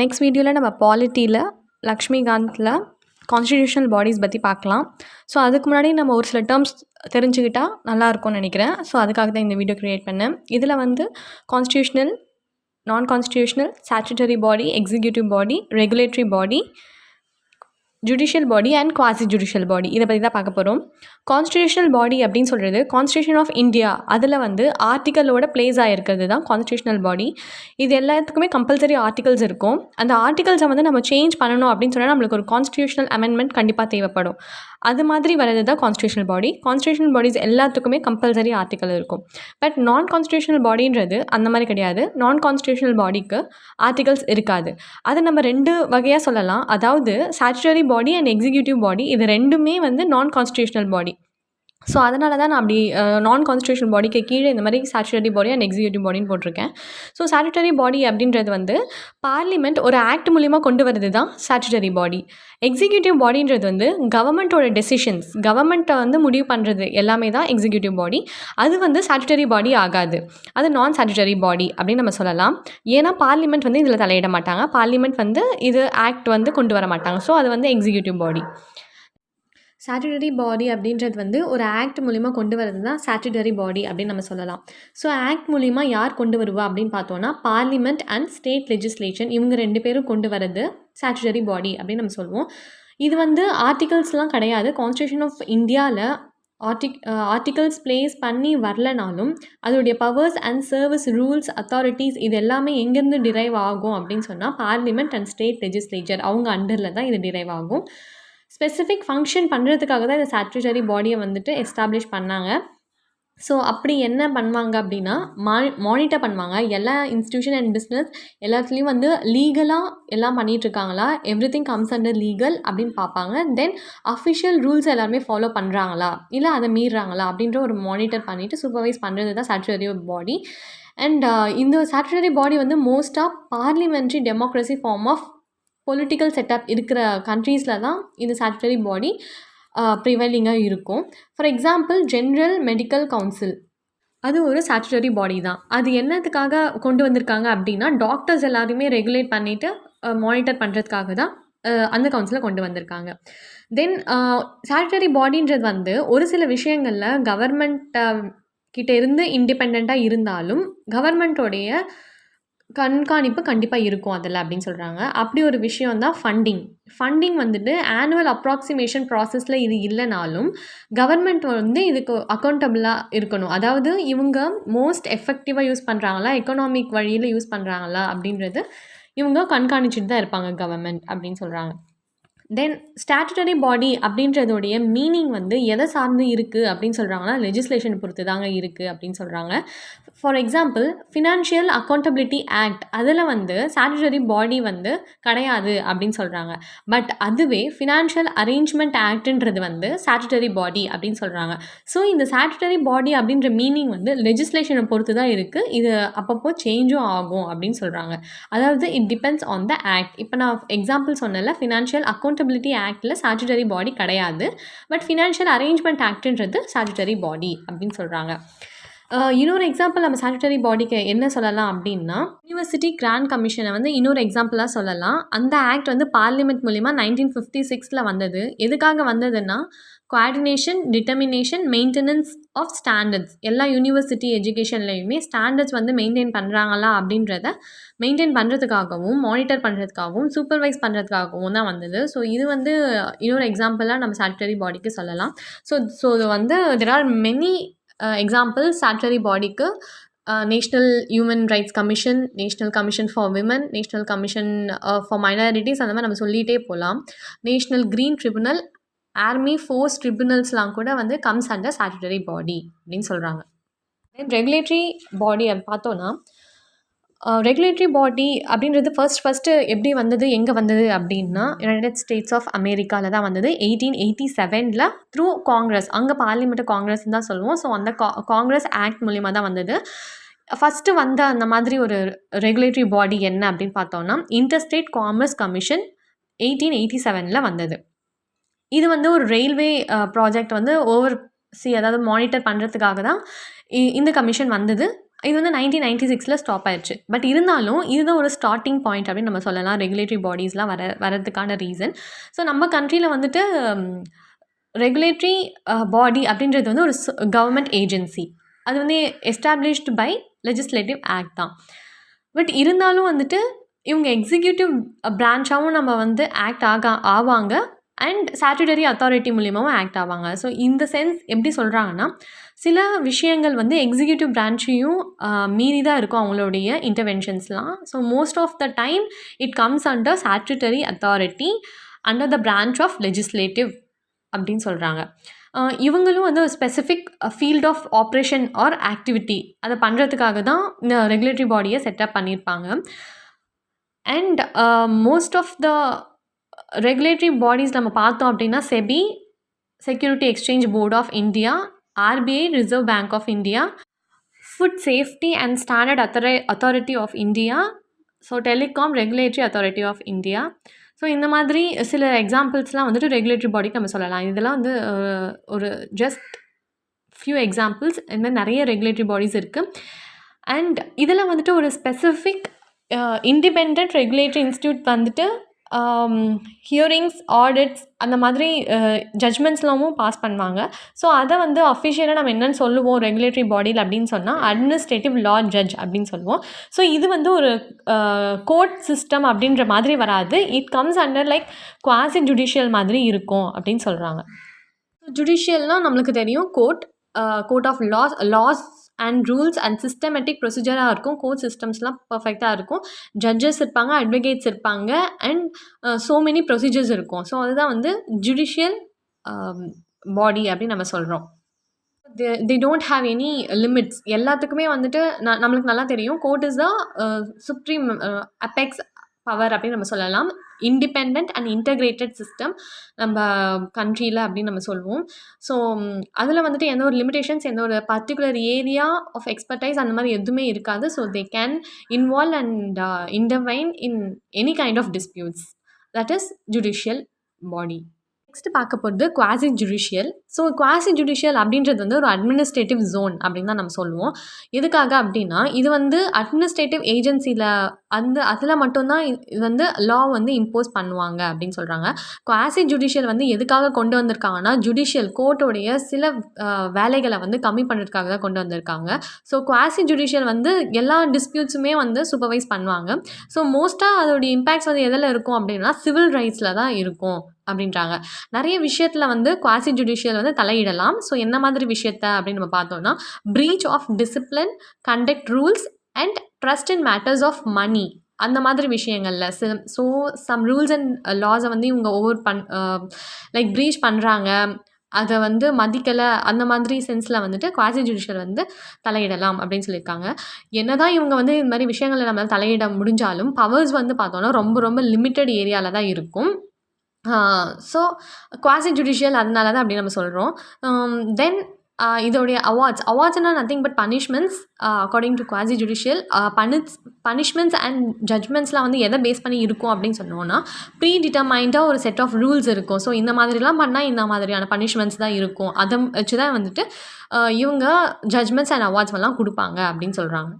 Next வீடியோவில் நம்ம பாலிட்டியில் லக்ஷ்மிகாந்தில் constitutional bodies பற்றி பார்க்கலாம். ஸோ அதுக்கு முன்னாடி நம்ம ஒரு சில டேர்ம்ஸ் தெரிஞ்சுக்கிட்டா நல்லாயிருக்கும்னு நினைக்கிறேன். ஸோ அதுக்காக தான் இந்த வீடியோ க்ரியேட் பண்ணேன். இதில் வந்து கான்ஸ்டிடியூஷனல், நான் constitutional, statutory body, executive body, regulatory body, judicial body and quasi judicial பாடி, இதை பற்றி தான் பார்க்க போகிறோம். கான்ஸ்டிடியூஷனல் பாடி அப்படின்னு சொல்கிறது கான்ஸ்டிடியூஷன் ஆஃப் இந்தியா, அதில் வந்து ஆர்டிக்கலோட ப்ளேஸ் ஆகிருக்கிறது தான் கான்ஸ்டிடியூஷனல் பாடி. இது எல்லாத்துக்குமே கம்பல்சரி ஆர்டிகல்ஸ் இருக்கும். அந்த ஆர்டிகல்ஸை வந்து நம்ம சேஞ்ச் பண்ணணும் அப்படின்னு சொன்னால் நம்மளுக்கு ஒரு கான்ஸ்டிடியூஷனல் அமெண்ட்மெண்ட் கண்டிப்பாக தேவைப்படும். அது மாதிரி வரது தான் கான்ஸ்டிடியூஷனல் பாடி. கான்ஸ்டிடியூஷனல் பாடிஸ் எல்லாத்துக்குமே கம்பல்சரி ஆர்டிக்கல் இருக்கும். பட் நான் கான்ஸ்டிடியூஷனல் பாடின்றது அந்த மாதிரி கிடையாது. நான் கான்ஸ்டிடியூஷனல் பாடிக்கு ஆர்டிகல்ஸ் இருக்காது. அதை நம்ம ரெண்டு வகையாக சொல்லலாம். அதாவது ஸ்டாட்யூட்டரி பாடி அண்ட் எக்ஸிக்யூட்டிவ் பாடி, இது ரெண்டுமே வந்து நான் கான்ஸ்டிடியூஷனல் பாடி. ஸோ அதனால தான் நான் அப்படி நான் கான்ஸ்டிடியூஷனல் பாடிக்கு கீழே இந்த மாதிரி ஸ்டாட்யூட்டரி பாடி அண்ட் எக்ஸிக்யூட்டிவ் பாடின்னு போட்டிருக்கேன். ஸோ ஸ்டாட்யூட்டரி பாடி அப்படின்றது வந்து பார்லிமெண்ட் ஒரு ஆக்ட் மூலிமா கொண்டு வரது தான் ஸ்டாட்யூட்டரி பாடி. எக்ஸிக்யூட்டிவ் பாடின்றது வந்து கவர்மெண்ட்டோட டெசிஷன்ஸ், கவர்மெண்ட்டை வந்து முடிவு பண்ணுறது எல்லாமே தான் எக்ஸிக்யூட்டிவ் பாடி. அது வந்து ஸ்டாட்யூட்டரி பாடி ஆகாது. அது நான் ஸ்டாட்யூட்டரி பாடி அப்படின்னு நம்ம சொல்லலாம். ஏன்னா பார்லிமெண்ட் வந்து இதில் தலையிட மாட்டாங்க. பார்லிமெண்ட் வந்து இது ஆக்ட் வந்து கொண்டு வர மாட்டாங்க. ஸோ அது வந்து எக்ஸிக்யூட்டிவ் பாடி. ஸ்டாட்யூட்டரி பாடி அப்படின்றது வந்து ஒரு ஆக்ட் மூலிமா கொண்டு வரது தான் ஸ்டாட்யூட்டரி பாடி அப்படின்னு நம்ம சொல்லலாம். ஸோ ஆக்ட் மூலிமா யார் கொண்டு வருவா அப்படின்னு பார்த்தோன்னா பார்லிமெண்ட் அண்ட் ஸ்டேட் லெஜிஸ்லேஷன், இவங்க ரெண்டு பேரும் கொண்டு வரது ஸ்டாட்யூட்டரி பாடி அப்படின்னு நம்ம சொல்லுவோம். இது வந்து ஆர்டிகல்ஸ்லாம் கிடையாது. கான்ஸ்டிடியூஷன் ஆஃப் இந்தியாவில் ஆர்டிகல்ஸ் ப்ளேஸ் பண்ணி வரலனாலும் அதோடைய powers and service rules authorities இது எல்லாமே எங்கேருந்து டிரைவ் ஆகும் அப்படின்னு சொன்னால் பார்லிமெண்ட் அண்ட் ஸ்டேட் லெஜிஸ்லேச்சர் அவங்க அண்டரில் தான் இது டிரைவ் ஆகும். ஸ்பெசிஃபிக் ஃபங்க்ஷன் பண்ணுறதுக்காக தான் இந்த ஸ்டாட்யூட்டரி பாடியை வந்துட்டு எஸ்டாப்ளிஷ் பண்ணாங்க. ஸோ அப்படி என்ன பண்ணுவாங்க அப்படின்னா மானிட்டர் பண்ணுவாங்க. எல்லா இன்ஸ்டியூஷன் அண்ட் பிஸ்னஸ் எல்லாத்துலேயும் வந்து லீகலாக எல்லாம் பண்ணிகிட்ருக்காங்களா, everything comes under legal அப்படின்னு பார்ப்பாங்க. தென் அஃபிஷியல் ரூல்ஸ் எல்லாருமே ஃபாலோ பண்ணுறாங்களா இல்லை அதை மீறுறாங்களா அப்படின்ற ஒரு மானிட்டர் பண்ணிவிட்டு சூப்பர்வைஸ் பண்ணுறது தான் ஸ்டாட்யூட்டரி பாடி. அண்ட் இந்த ஸ்டாட்யூட்டரி பாடி வந்து மோஸ்ட்டாக parliamentary democracy form of political setup இருக்கிற கண்ட்ரீஸில் தான் இந்த ஸ்டாட்யூட்டரி பாடி ப்ரிவைலிங்காக இருக்கும். For example general medical council, அது ஒரு ஸ்டாட்யூட்டரி பாடி தான். அது என்னத்துக்காக கொண்டு வந்திருக்காங்க அப்படின்னா டாக்டர்ஸ் எல்லாருமே ரெகுலேட் பண்ணிவிட்டு மானிட்டர் பண்ணுறதுக்காக தான் அந்த கவுன்சிலை கொண்டு வந்திருக்காங்க. தென் ஸ்டாட்யூட்டரி பாடின்றது வந்து ஒரு சில விஷயங்களில் கவர்மெண்ட் கிட்ட இருந்து இண்டிபெண்ட்டாக இருந்தாலும் கவர்மெண்ட்டோடைய கண்காணிப்பு கண்டிப்பாக இருக்கும் அதில் அப்படின்னு சொல்கிறாங்க. அப்படி ஒரு விஷயம் தான் ஃபண்டிங் வந்துட்டு ஆனுவல் அப்ராக்சிமேஷன் ப்ராசஸில் இது இல்லைனாலும் கவர்மெண்ட் வந்து இதுக்கு அக்கௌண்டபிளாக இருக்கணும். அதாவது இவங்க மோஸ்ட் எஃபெக்டிவாக யூஸ் பண்ணுறாங்களா, எக்கனாமிக் வழியில் யூஸ் பண்ணுறாங்களா அப்படின்றது இவங்க கண்காணிச்சுட்டு தான் இருப்பாங்க கவர்மெண்ட் அப்படின்னு சொல்கிறாங்க. தென் ஸ்டாட்யூட்டரி பாடி அப்படின்றதோடைய மீனிங் வந்து எதை சார்ந்து இருக்குது அப்படின்னு சொல்கிறாங்கன்னா லெஜிஸ்லேஷன் பொறுத்து தாங்க இருக்குது அப்படின்னு சொல்கிறாங்க. For example financial accountability act, அதில் வந்து ஸ்டாட்யூட்டரி பாடி வந்து கிடையாது அப்படின்னு சொல்கிறாங்க. பட் அதுவே ஃபினான்ஷியல் அரேஞ்ச்மெண்ட் ஆக்ட்ன்றது வந்து ஸ்டாட்யூட்டரி பாடி அப்படின்னு சொல்கிறாங்க. ஸோ இந்த ஸ்டாட்யூட்டரி பாடி அப்படின்ற மீனிங் வந்து லெஜிஸ்லேஷனை பொறுத்து தான் இருக்குது. இது அப்பப்போ சேஞ்சும் ஆகும் அப்படின்னு சொல்கிறாங்க. அதாவது it depends on the act. இப்போ நான் எக்ஸாம்பிள் சொன்னல, ஃபினான்ஷியல் அக்கௌண்டபிலிட்டி ஆக்டில் ஸ்டாட்யூட்டரி பாடி கிடையாது. பட் ஃபினான்ஷியல் அரேஞ்ச்மெண்ட் ஆக்ட்ன்றது ஸ்டாட்யூட்டரி பாடி அப்படின்னு சொல்கிறாங்க. இன்னொரு எக்ஸாம்பிள் நம்ம ஸ்டாட்யூட்டரி பாடிக்கு என்ன சொல்லலாம் அப்படின்னா யூனிவர்சிட்டி கிராண்ட் கமிஷனை வந்து இன்னொரு எக்ஸாம்பிளாக சொல்லலாம். அந்த ஆக்ட் வந்து பார்லிமெண்ட் மூலிமா 1956 வந்தது. எதுக்காக வந்ததுன்னா coordination, determination, maintenance of standards, எல்லா யூனிவர்சிட்டி எஜுகேஷன்லையுமே ஸ்டாண்டர்ட்ஸ் வந்து மெயின்டைன் பண்ணுறாங்களா அப்படின்றத மெயின்டைன் பண்ணுறதுக்காகவும் மானிட்டர் பண்ணுறதுக்காகவும் சூப்பர்வைஸ் பண்ணுறதுக்காகவும் தான் வந்தது. ஸோ இது வந்து இன்னொரு எக்ஸாம்பிளாக நம்ம ஸ்டாட்யூட்டரி பாடிக்கு சொல்லலாம். ஸோ இது வந்து there are many examples statutory பாடிக்கு. National human rights commission, national commission for women, national commission for minorities, அந்த மாதிரி நம்ம சொல்லிகிட்டே போகலாம். National green tribunal, army force ட்ரிபுனல்ஸ்லாம் கூட வந்து கம்ஸ் அண்டர் ஸ்டாட்யூட்டரி பாடி அப்படின்னு சொல்கிறாங்க. ரெகுலேட்டரி பாடி அப்படி பார்த்தோன்னா ரெகுலேட்டரி பாடி அப்படின்றது ஃபஸ்ட்டு எப்படி வந்தது, எங்கே வந்தது அப்படின்னா யுனைடெட் ஸ்டேட்ஸ் ஆஃப் அமெரிக்காவில் தான் வந்தது. 1887 த்ரூ காங்கிரஸ், அங்கே பார்லிமெண்ட் காங்கிரஸ்ன்னு தான் சொல்லுவோம். ஸோ அந்த காங்கிரஸ் ஆக்ட் மூலிமா தான் வந்தது. ஃபஸ்ட்டு வந்த அந்த மாதிரி ஒரு ரெகுலேட்டரி பாடி என்ன அப்படின்னு பார்த்தோன்னா இன்டர்ஸ்டேட் காமர்ஸ் கமிஷன் 1887 வந்தது. இது வந்து ஒரு ரயில்வே ப்ராஜெக்ட் வந்து அதாவது மானிட்டர் பண்ணுறதுக்காக தான் இந்த கமிஷன் வந்தது. இது வந்து 1996 ஸ்டாப் ஆயிடுச்சு. பட் இருந்தாலும் இதுதான் ஒரு ஸ்டார்ட்டிங் பாயிண்ட் அப்படின்னு நம்ம சொல்லலாம் ரெகுலேட்டரி பாடிஸ்லாம் வரதுக்கான ரீசன். ஸோ நம்ம கண்ட்ரியில் வந்துட்டு ரெகுலேட்டரி பாடி அப்படின்றது வந்து ஒரு கவர்மெண்ட் ஏஜென்சி. அது வந்து எஸ்டாப்ளிஷ்டு பை லெஜிஸ்லேட்டிவ் ஆக்ட் தான். பட் இருந்தாலும் வந்துட்டு இவங்க எக்ஸிக்யூட்டிவ் பிரான்ச்சாகவும் நம்ம வந்து ஆக்ட் ஆவாங்க அண்ட் ஸ்டாட்யூட்டரி அத்தாரிட்டி மூலியமாகவும் ஆக்ட் ஆவாங்க. ஸோ இந்த சென்ஸ் எப்படி சொல்கிறாங்கன்னா, சில விஷயங்கள் வந்து எக்ஸிக்யூட்டிவ் பிரான்ச்சையும் மீறி தான் இருக்கும் அவங்களுடைய இன்டர்வென்ஷன்ஸ்லாம். So most of the time it comes under statutory authority under the branch of legislative அப்படின்னு சொல்கிறாங்க. இவங்களும் வந்து ஒரு specific field of operation or activity அதை பண்ணுறதுக்காக தான் இந்த ரெகுலேட்டரி பாடியை செட்டப் பண்ணியிருப்பாங்க. And most of the regulatory bodies நம்ம பார்த்தோம் அப்படின்னா SEBI, security exchange board of India, RBI, reserve bank of India, food safety and standard authority of India, so telecom regulatory authority of India. So இந்த மாதிரி சில எக்ஸாம்பிள்ஸ்லாம் வந்துட்டு regulatory பாடிக்கு நம்ம சொல்லலாம். இதெல்லாம் வந்து ஒரு ஜஸ்ட் ஃபியூ எக்ஸாம்பிள்ஸ். இந்த மாதிரி நிறைய ரெகுலேட்டரி பாடிஸ் இருக்குது. அண்ட் இதில் வந்துட்டு ஒரு ஸ்பெசிஃபிக் இண்டிபெண்ட் ரெகுலேட்டரி இன்ஸ்டியூட் வந்துட்டு ஹியரிங்ஸ், ஆடிட்ஸ் அந்த மாதிரி ஜட்ஜ்மெண்ட்ஸ்லாமும் பாஸ் பண்ணுவாங்க. ஸோ அதை வந்து அஃபிஷியலாக நம்ம என்னென்னு சொல்லுவோம் ரெகுலேட்டரி பாடியில் அப்படின்னு சொன்னால் அட்மினிஸ்ட்ரேட்டிவ் லா ஜட்ஜ் அப்படின்னு சொல்லுவோம். ஸோ இது வந்து ஒரு கோர்ட் சிஸ்டம் அப்படின்ற மாதிரி வராது. It comes under like quasi judicial மாதிரி இருக்கும் அப்படின்னு சொல்கிறாங்க. ஜுடிஷியல்னால் நம்மளுக்கு தெரியும் court of laws and rules and systematic ப்ரொசீஜராக இருக்கும். கோர்ட் சிஸ்டம்ஸ்லாம் பர்ஃபெக்டாக இருக்கும். ஜட்ஜஸ் இருப்பாங்க, அட்வொகேட்ஸ் இருப்பாங்க அண்ட் ஸோ மெனி ப்ரொசீஜர்ஸ் இருக்கும். ஸோ அதுதான் வந்து ஜுடிஷியல் பாடி அப்படின்னு நம்ம சொல்கிறோம். they don't have any limits. எல்லாத்துக்குமே வந்துட்டு நம்மளுக்கு நல்லா தெரியும் court is the supreme apex power அப்படின்னு நம்ம சொல்லலாம். இண்டிபெண்ட் அண்ட் இன்டகிரேட்டட் சிஸ்டம் நம்ம கண்ட்ரியில் அப்படின்னு நம்ம சொல்லுவோம். ஸோ அதில் வந்துட்டு எந்த ஒரு லிமிடேஷன்ஸ், எந்த ஒரு பர்டிகுலர் ஏரியா ஆஃப் எக்ஸ்பர்டைஸ் அந்த மாதிரி எதுவுமே இருக்காது. So they can involve and intervene in any kind of disputes. That is judicial body. Next பார்க்க போகிறது quasi judicial. So quasi judicial அப்படின்றது வந்து ஒரு அட்மினிஸ்ட்ரேட்டிவ் ஜோன் அப்படின்னு தான் நம்ம சொல்லுவோம். எதுக்காக அப்படின்னா இது வந்து அட்மினிஸ்ட்ரேட்டிவ் ஏஜென்சியில் அதில் மட்டும்தான் இது வந்து லா வந்து இம்போஸ் பண்ணுவாங்க அப்படின்னு சொல்கிறாங்க. குவாசி ஜுடிஷியல் வந்து எதுக்காக கொண்டு வந்திருக்காங்கன்னா ஜுடிஷியல் கோர்ட்டோடைய சில வேலைகளை வந்து கம்மி பண்ணுறதுக்காக தான் கொண்டு வந்திருக்காங்க. ஸோ குவாசி ஜுடிஷியல் வந்து எல்லா டிஸ்பியூட்ஸுமே வந்து சூப்பர்வைஸ் பண்ணுவாங்க. ஸோ மோஸ்ட்டாக அதோடைய இம்பேக்ட்ஸ் வந்து எதில் இருக்கும் அப்படின்னா சிவில் ரைட்ஸில் தான் இருக்கும் அப்படின்றாங்க. நிறைய விஷயத்தில் வந்து குவாசி ஜுடிஷியல் வந்து தலையிடலாம். ஸோ என்ன மாதிரி விஷயத்த அப்படின்னு நம்ம பார்த்தோம்னா breach of discipline, conduct rules and trust in matters of money அந்த மாதிரி விஷயங்களில் ஸோ சம் ரூல்ஸ் அண்ட் லாஸை வந்து இவங்க லைக் ப்ரீச் பண்ணுறாங்க, அதை வந்து மதிக்கலை, அந்த மாதிரி சென்ஸில் வந்துட்டு குவாசி ஜுடிஷியல் வந்து தலையிடலாம் அப்படின்னு சொல்லியிருக்காங்க. என்ன தான் இவங்க வந்து இந்த மாதிரி விஷயங்களை நம்மளால் தலையிட முடிஞ்சாலும் பவர்ஸ் வந்து பார்த்தோன்னா ரொம்ப ரொம்ப லிமிட்டட் ஏரியாவில் தான் இருக்கும். ஸோ குவாசி ஜுடிஷியல் அதனால தான் அப்படி நம்ம சொல்கிறோம். தென் இதோடைய அவார்ட்ஸ்னால் nothing but punishments according to quasi judicial. Punishments and ஜட்ஜ்மெண்ட்ஸ்லாம் வந்து எதை பேஸ் பண்ணி இருக்கும் அப்படின்னு சொன்னோன்னா ப்ரீ டிட்டர்மைண்டாக ஒரு செட் ஆஃப் ரூல்ஸ் இருக்கும். ஸோ இந்த மாதிரிலாம் பண்ணால் இந்த மாதிரியான பனிஷ்மெண்ட்ஸ் தான் இருக்கும். அதை வச்சு தான் வந்துட்டு இவங்க ஜட்ஜ்மெண்ட்ஸ் அண்ட் அவார்ட்ஸ் எல்லாம் கொடுப்பாங்க அப்படின்னு சொல்கிறாங்க.